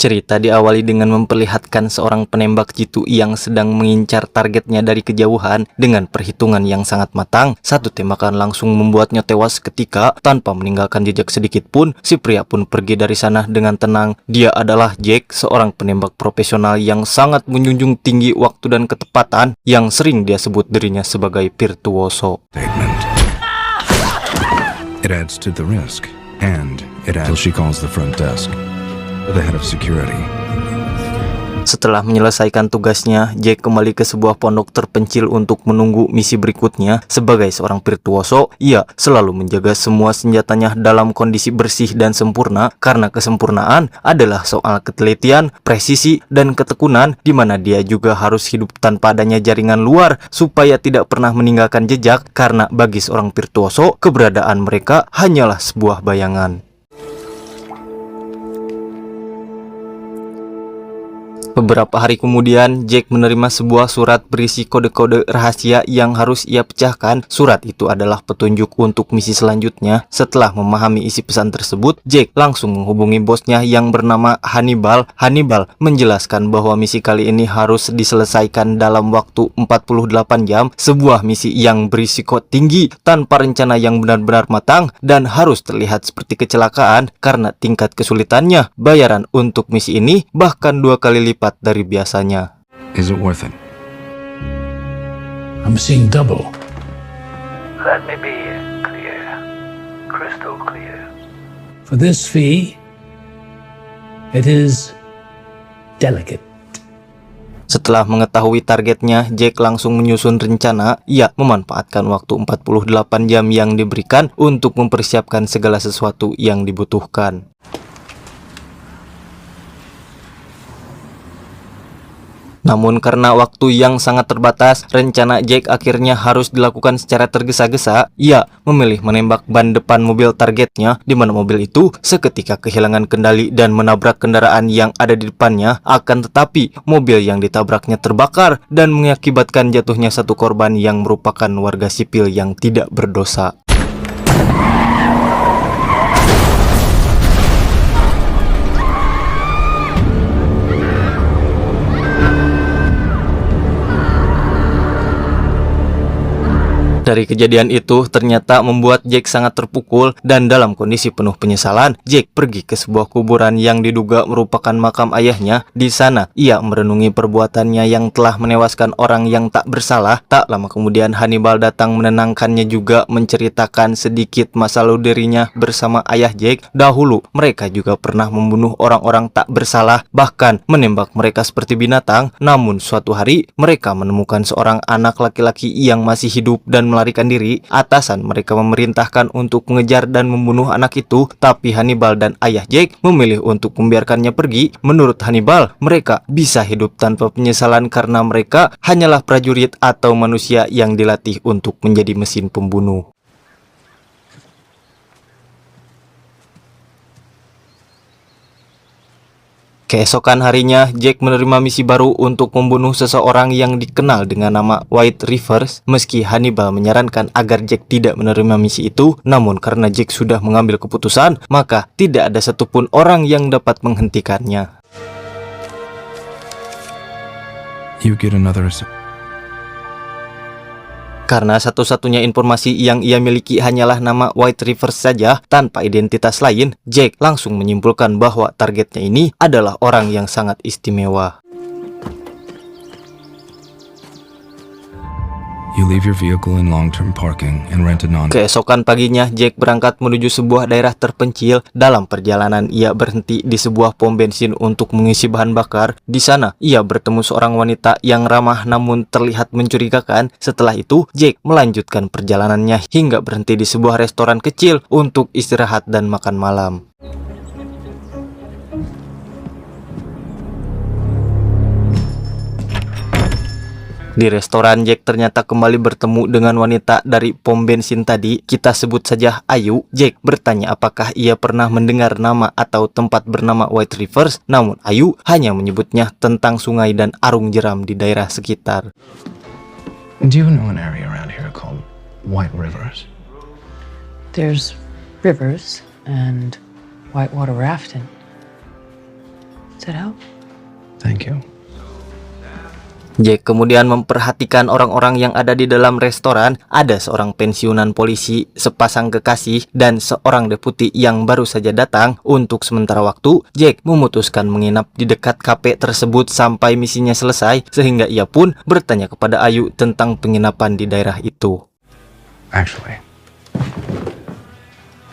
Cerita diawali dengan memperlihatkan seorang penembak jitu yang sedang mengincar targetnya dari kejauhan. Dengan perhitungan yang sangat matang, satu tembakan langsung membuatnya tewas seketika tanpa meninggalkan jejak sedikit pun. Si pria pun pergi dari sana dengan tenang. Dia adalah Jack, seorang penembak profesional yang sangat menjunjung tinggi waktu dan ketepatan, yang sering dia sebut dirinya sebagai virtuoso. It adds to the risk, and it adds till she calls the front desk. The head of security. Setelah menyelesaikan tugasnya, Jack kembali ke sebuah pondok terpencil untuk menunggu misi berikutnya. Sebagai seorang virtuoso, ia selalu menjaga semua senjatanya dalam kondisi bersih dan sempurna, karena kesempurnaan adalah soal ketelitian, presisi, dan ketekunan, di mana dia juga harus hidup tanpa adanya jaringan luar supaya tidak pernah meninggalkan jejak, karena bagi seorang virtuoso, keberadaan mereka hanyalah sebuah bayangan. Beberapa hari kemudian, Jack menerima sebuah surat berisi kode-kode rahasia yang harus ia pecahkan. Surat itu adalah petunjuk untuk misi selanjutnya. Setelah memahami isi pesan tersebut, Jack langsung menghubungi bosnya yang bernama Hannibal. Hannibal menjelaskan bahwa misi kali ini harus diselesaikan dalam waktu 48 jam. Sebuah misi yang berisiko tinggi, tanpa rencana yang benar-benar matang, dan harus terlihat seperti kecelakaan karena tingkat kesulitannya. Bayaran untuk misi ini bahkan 2 kali lipat dari biasanya. Is it worth it? I'm seeing double. Let me be clear, crystal clear. For this fee, it is delicate. Setelah mengetahui targetnya, Jack langsung menyusun rencana. Ia memanfaatkan waktu 48 jam yang diberikan untuk mempersiapkan segala sesuatu yang dibutuhkan. Namun karena waktu yang sangat terbatas, rencana Jack akhirnya harus dilakukan secara tergesa-gesa. Ia memilih menembak ban depan mobil targetnya, di mana mobil itu seketika kehilangan kendali dan menabrak kendaraan yang ada di depannya. Akan tetapi, mobil yang ditabraknya terbakar dan mengakibatkan jatuhnya satu korban yang merupakan warga sipil yang tidak berdosa. Dari kejadian itu ternyata membuat Jack sangat terpukul, dan dalam kondisi penuh penyesalan, Jack pergi ke sebuah kuburan yang diduga merupakan makam ayahnya. Di sana, ia merenungi perbuatannya yang telah menewaskan orang yang tak bersalah. Tak lama kemudian Hannibal datang menenangkannya, juga menceritakan sedikit masa lalu dirinya bersama ayah Jack. Dahulu, mereka juga pernah membunuh orang-orang tak bersalah, bahkan menembak mereka seperti binatang. Namun suatu hari, mereka menemukan seorang anak laki-laki yang masih hidup dan melarikan diri. Atasan mereka memerintahkan untuk mengejar dan membunuh anak itu, tapi Hannibal dan ayah Jack memilih untuk membiarkannya pergi. Menurut Hannibal, mereka bisa hidup tanpa penyesalan karena mereka hanyalah prajurit atau manusia yang dilatih untuk menjadi mesin pembunuh. Keesokan harinya, Jack menerima misi baru untuk membunuh seseorang yang dikenal dengan nama White Rivers. Meski Hannibal menyarankan agar Jack tidak menerima misi itu, namun karena Jack sudah mengambil keputusan, maka tidak ada satupun orang yang dapat menghentikannya. You get another. Karena satu-satunya informasi yang ia miliki hanyalah nama White Rivers saja, tanpa identitas lain, Jack langsung menyimpulkan bahwa targetnya ini adalah orang yang sangat istimewa. You leave your vehicle in long-term parking and rent a non. Keesokan paginya, Jack berangkat menuju sebuah daerah terpencil. Dalam perjalanan, ia berhenti di sebuah pom bensin untuk mengisi bahan bakar. Di sana, ia bertemu seorang wanita yang ramah namun terlihat mencurigakan. Setelah itu, Jack melanjutkan perjalanannya hingga berhenti di sebuah restoran kecil untuk istirahat dan makan malam. Di restoran, Jack ternyata kembali bertemu dengan wanita dari pom bensin tadi. Kita sebut saja Ayu. Jack bertanya apakah ia pernah mendengar nama atau tempat bernama White Rivers. Namun Ayu hanya menyebutnya tentang sungai dan arung jeram di daerah sekitar. Do you know an area around here called White Rivers? There's rivers and whitewater rafting. Does it help? Thank you. Jack kemudian memperhatikan orang-orang yang ada di dalam restoran. Ada seorang pensiunan polisi, sepasang kekasih, dan seorang deputi yang baru saja datang. Untuk sementara waktu, Jack memutuskan menginap di dekat kafe tersebut sampai misinya selesai, sehingga ia pun bertanya kepada Ayu tentang penginapan di daerah itu. Actually,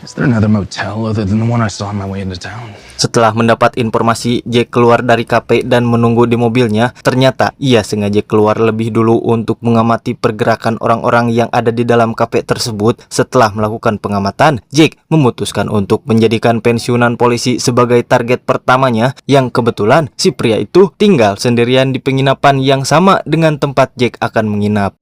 is there another motel other than the one I saw on my way into town? Setelah mendapat informasi, Jack keluar dari kafe dan menunggu di mobilnya. Ternyata ia sengaja keluar lebih dulu untuk mengamati pergerakan orang-orang yang ada di dalam kafe tersebut. Setelah melakukan pengamatan, Jack memutuskan untuk menjadikan pensiunan polisi sebagai target pertamanya, yang kebetulan si pria itu tinggal sendirian di penginapan yang sama dengan tempat Jack akan menginap.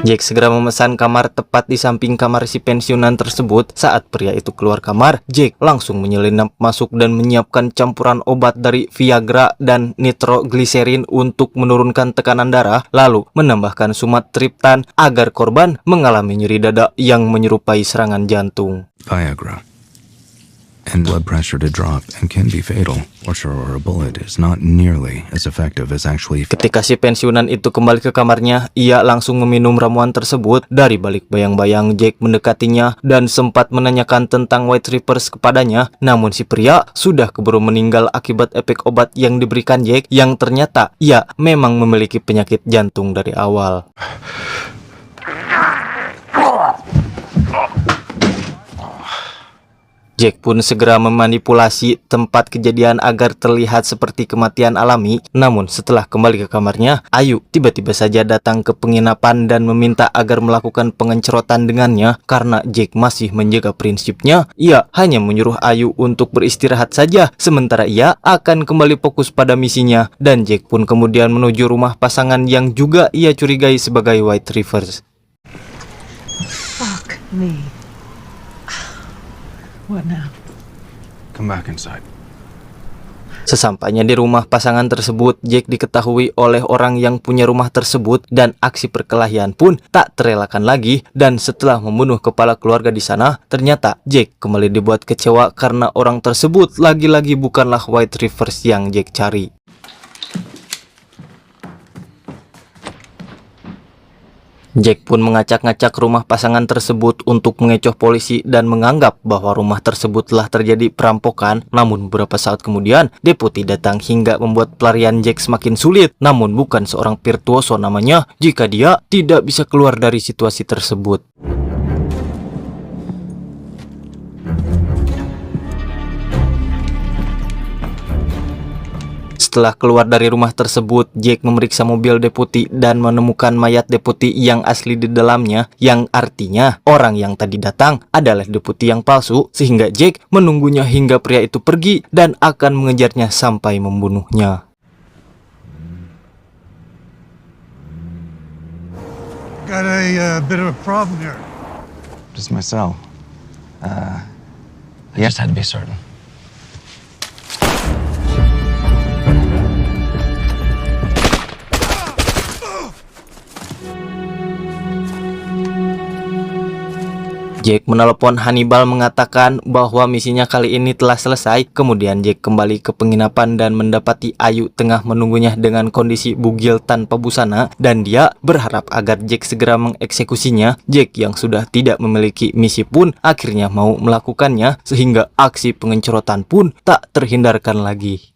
Jack segera memesan kamar tepat di samping kamar si pensiunan tersebut. Saat pria itu keluar kamar, Jack langsung menyelinap masuk dan menyiapkan campuran obat dari Viagra dan nitrogliserin untuk menurunkan tekanan darah, lalu menambahkan sumatriptan agar korban mengalami nyeri dada yang menyerupai serangan jantung. Viagra. And blood pressure to drop and can be fatal. Torture or a bullet is not nearly as effective as actually. Ketika si pensiunan itu kembali ke kamarnya, ia langsung meminum ramuan tersebut. Dari balik bayang-bayang, Jack mendekatinya dan sempat menanyakan tentang White Reapers kepadanya. Namun si pria sudah keburu meninggal akibat efek obat yang diberikan Jack, yang ternyata ia memang memiliki penyakit jantung dari awal. Jack pun segera memanipulasi tempat kejadian agar terlihat seperti kematian alami. Namun setelah kembali ke kamarnya, Ayu tiba-tiba saja datang ke penginapan dan meminta agar melakukan pengencerotan dengannya. Karena Jack masih menjaga prinsipnya, ia hanya menyuruh Ayu untuk beristirahat saja, sementara ia akan kembali fokus pada misinya. Dan Jack pun kemudian menuju rumah pasangan yang juga ia curigai sebagai White Reapers. Fuck me. What now? Come back inside. Sesampainya di rumah pasangan tersebut, Jack diketahui oleh orang yang punya rumah tersebut dan aksi perkelahian pun tak terelakkan lagi. Dan setelah membunuh kepala keluarga di sana, ternyata Jack kembali dibuat kecewa karena orang tersebut lagi-lagi bukanlah White Reapers yang Jack cari. Jack pun ngacak-ngacak rumah pasangan tersebut untuk mengecoh polisi dan menganggap bahwa rumah tersebut telah terjadi perampokan. Namun beberapa saat kemudian, deputi datang hingga membuat pelarian Jack semakin sulit. Namun bukan seorang virtuoso namanya jika dia tidak bisa keluar dari situasi tersebut. Setelah keluar dari rumah tersebut, Jack memeriksa mobil deputi dan menemukan mayat deputi yang asli di dalamnya, yang artinya orang yang tadi datang adalah deputi yang palsu, sehingga Jack menunggunya hingga pria itu pergi dan akan mengejarnya sampai membunuhnya. Got a bit of a problem here. Just my cell. I just had to be certain. Jack menelepon Hannibal mengatakan bahwa misinya kali ini telah selesai. Kemudian Jack kembali ke penginapan dan mendapati Ayu tengah menunggunya dengan kondisi bugil tanpa busana, dan dia berharap agar Jack segera mengeksekusinya. Jack yang sudah tidak memiliki misi pun akhirnya mau melakukannya, sehingga aksi pengencerotan pun tak terhindarkan lagi.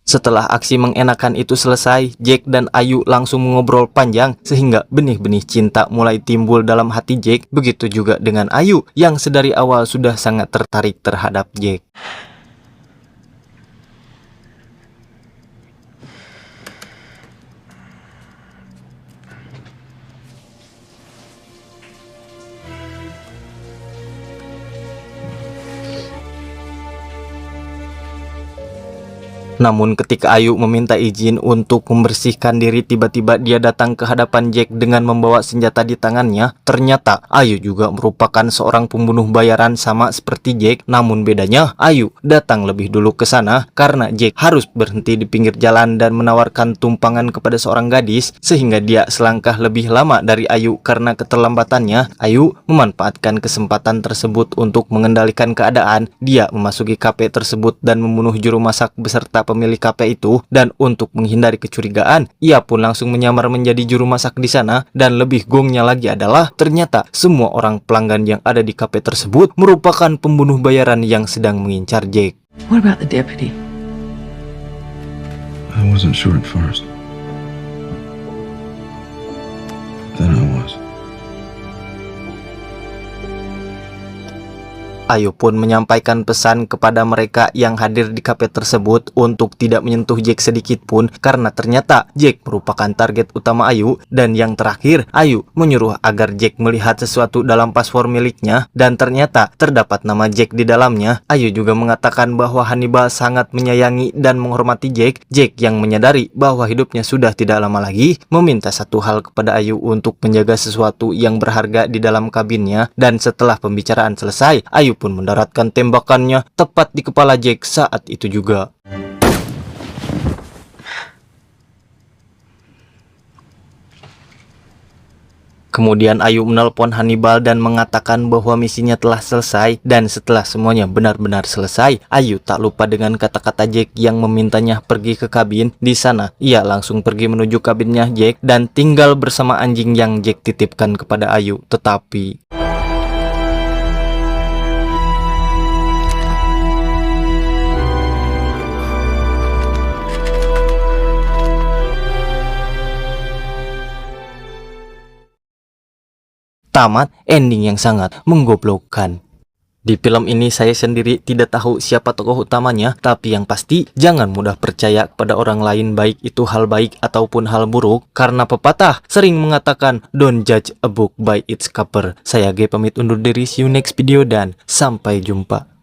Setelah aksi mengenakan itu selesai, Jack dan Ayu langsung mengobrol panjang sehingga benih-benih cinta mulai timbul dalam hati Jack. Begitu juga dengan Ayu yang sedari awal sudah sangat tertarik terhadap Jack. Namun ketika Ayu meminta izin untuk membersihkan diri, tiba-tiba dia datang ke hadapan Jack dengan membawa senjata di tangannya. Ternyata Ayu juga merupakan seorang pembunuh bayaran sama seperti Jack. Namun bedanya Ayu datang lebih dulu ke sana karena Jack harus berhenti di pinggir jalan dan menawarkan tumpangan kepada seorang gadis, sehingga dia selangkah lebih lama dari Ayu karena keterlambatannya. Ayu memanfaatkan kesempatan tersebut untuk mengendalikan keadaan. Dia memasuki kafe tersebut dan membunuh juru masak beserta pemilik kafe itu, dan untuk menghindari kecurigaan, ia pun langsung menyamar menjadi juru masak di sana. Dan lebih gongnya lagi adalah ternyata semua orang pelanggan yang ada di kafe tersebut merupakan pembunuh bayaran yang sedang mengincar Jack. What about the deputy? I wasn't sure at first. Then I was. Ayu pun menyampaikan pesan kepada mereka yang hadir di kafe tersebut untuk tidak menyentuh Jack sedikit pun, karena ternyata Jack merupakan target utama Ayu. Dan yang terakhir, Ayu menyuruh agar Jack melihat sesuatu dalam paspor miliknya, dan ternyata terdapat nama Jack di dalamnya. Ayu juga mengatakan bahwa Hannibal sangat menyayangi dan menghormati Jack. Jack yang menyadari bahwa hidupnya sudah tidak lama lagi, meminta satu hal kepada Ayu untuk menjaga sesuatu yang berharga di dalam kabinnya. Dan setelah pembicaraan selesai, Ayu pun mendaratkan tembakannya tepat di kepala Jack saat itu juga. Kemudian Ayu menelpon Hannibal dan mengatakan bahwa misinya telah selesai. Dan setelah semuanya benar-benar selesai, Ayu tak lupa dengan kata-kata Jack yang memintanya pergi ke kabin. Di sana, ia langsung pergi menuju kabinnya Jack dan tinggal bersama anjing yang Jack titipkan kepada Ayu. Tetapi tamat ending yang sangat menggoblokkan. Di film ini saya sendiri tidak tahu siapa tokoh utamanya, tapi yang pasti jangan mudah percaya kepada orang lain, baik itu hal baik ataupun hal buruk, karena pepatah sering mengatakan don't judge a book by its cover. Saya G pamit undur diri, see you next video dan sampai jumpa.